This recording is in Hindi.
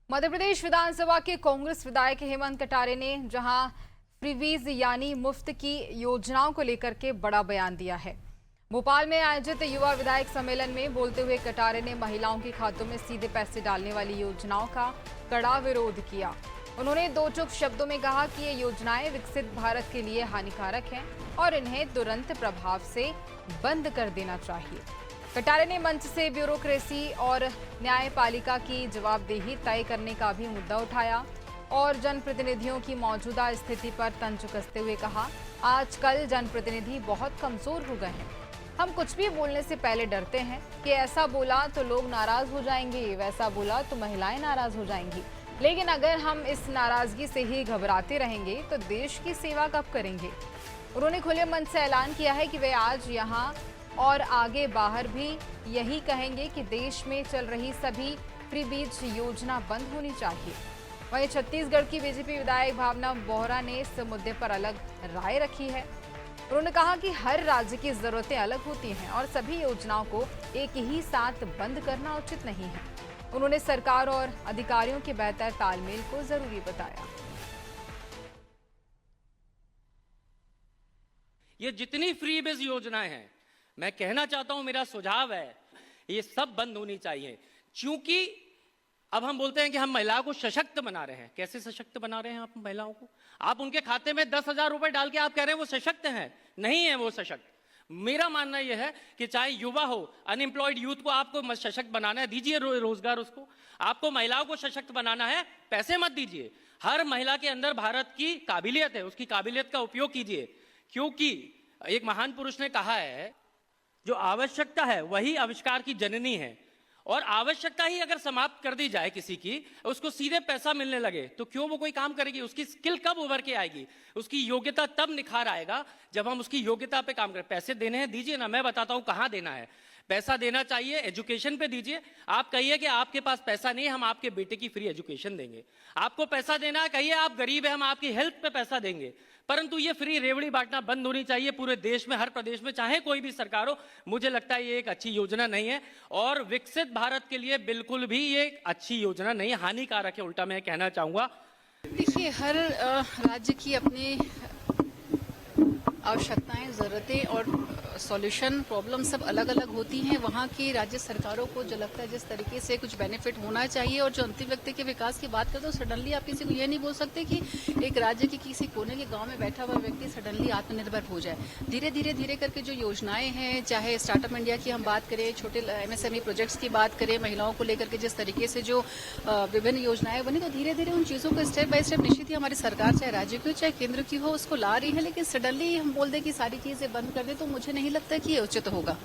मध्य प्रदेश विधानसभा के कांग्रेस विधायक हेमंत कटारे ने जहां फ्रीवीज यानी मुफ्त की योजनाओं को लेकर के बड़ा बयान दिया है। भोपाल में आयोजित युवा विधायक सम्मेलन में बोलते हुए कटारे ने महिलाओं के खातों में सीधे पैसे डालने वाली योजनाओं का कड़ा विरोध किया। उन्होंने दो टूक शब्दों में कहा कि ये योजनाएं विकसित भारत के लिए हानिकारक हैं और इन्हें तुरंत प्रभाव से बंद कर देना चाहिए। कटारे ने मंच से ब्यूरोक्रेसी और न्यायपालिका की जवाबदेही तय करने का भी मुद्दा उठाया और जनप्रतिनिधियों की मौजूदा स्थिति पर तंज कसते हुए कहा, आजकल जनप्रतिनिधि बहुत कमजोर हो गए हैं। हम कुछ भी बोलने से पहले डरते हैं कि ऐसा बोला तो लोग नाराज हो जाएंगे, वैसा बोला तो महिलाएं नाराज हो जाएंगी। लेकिन अगर हम इस नाराजगी से ही घबराते रहेंगे तो देश की सेवा कब करेंगे। उन्होंने खुले मन से ऐलान किया है कि वे आज यहाँ और आगे बाहर भी यही कहेंगे कि देश में चल रही सभी फ्री बीज योजना बंद होनी चाहिए। वहीं छत्तीसगढ़ की बीजेपी विधायक भावना बोहरा ने इस मुद्दे पर अलग राय रखी है। उन्होंने कहा कि हर राज्य की जरूरतें अलग होती हैं और सभी योजनाओं को एक ही साथ बंद करना उचित नहीं है। उन्होंने सरकार और अधिकारियों के बेहतर तालमेल को जरूरी बताया। ये जितनी फ्री बेज योजनाएं हैं, मैं कहना चाहता हूं, मेरा सुझाव है ये सब बंद होनी चाहिए। क्योंकि अब हम बोलते हैं कि हम महिलाओं को सशक्त बना रहे हैं। कैसे सशक्त बना रहे हैं आप महिलाओं को? आप उनके खाते में 10,000 रुपए डाल के आप कह रहे हैं वो सशक्त हैं। नहीं है वो सशक्त। मेरा मानना यह है कि चाहे युवा हो, अनएम्प्लॉयड यूथ को आपको सशक्त बनाना है, दीजिए रोजगार उसको। आपको महिलाओं को सशक्त बनाना है, पैसे मत दीजिए। हर महिला के अंदर भारत की काबिलियत है, उसकी काबिलियत का उपयोग कीजिए। क्योंकि एक महान पुरुष ने कहा है, जो आवश्यकता है वही आविष्कार की जननी है। और आवश्यकता ही अगर समाप्त कर दी जाए किसी की, उसको सीधे पैसा मिलने लगे, तो क्यों वो कोई काम करेगी? उसकी स्किल कब उभर के आएगी? उसकी योग्यता तब निखार आएगा जब हम उसकी योग्यता पे काम करें। पैसे देने हैं, दीजिए ना। मैं बताता हूं कहां देना है। पैसा देना चाहिए एजुकेशन पे दीजिए। आप कहिए कि आपके पास पैसा नहीं है, हम आपके बेटे की फ्री एजुकेशन देंगे। आपको पैसा देना है, कहिए आप गरीब है, हम आपकी हेल्थ पे पैसा देंगे। परंतु ये फ्री रेवड़ी बांटना बंद होनी चाहिए पूरे देश में, हर प्रदेश में, चाहे कोई भी सरकार हो। मुझे लगता है ये एक अच्छी योजना नहीं है और विकसित भारत के लिए बिल्कुल भी ये अच्छी योजना नहीं है, हानिकारक है। उल्टा मैं कहना चाहूंगा, देखिए, हर राज्य की अपनी आवश्यकताएं, ज़रूरतें और सॉल्यूशन, प्रॉब्लम सब अलग अलग होती हैं। वहाँ की राज्य सरकारों को जो लगता है जिस तरीके से कुछ बेनिफिट होना चाहिए, और जो अंतिम व्यक्ति के विकास की बात करते हो, सडनली आप किसी को ये नहीं बोल सकते कि एक राज्य के किसी कोने के गांव में बैठा हुआ व्यक्ति सडनली आत्मनिर्भर हो जाए। धीरे धीरे करके जो योजनाएं हैं, चाहे स्टार्टअप इंडिया की हम बात करें, छोटे MSME प्रोजेक्ट्स की बात करें, महिलाओं को लेकर के जिस तरीके से जो विभिन्न योजनाएं बनी, तो धीरे धीरे उन चीज़ों को स्टेप बाय स्टेप निश्चित ही हमारी सरकार, चाहे राज्य की हो चाहे केंद्र की हो, उसको ला रही है। लेकिन सडनली हम बोल दें कि सारी चीजें बंद कर दें, तो मुझे नहीं लगता कि ये उचित होगा।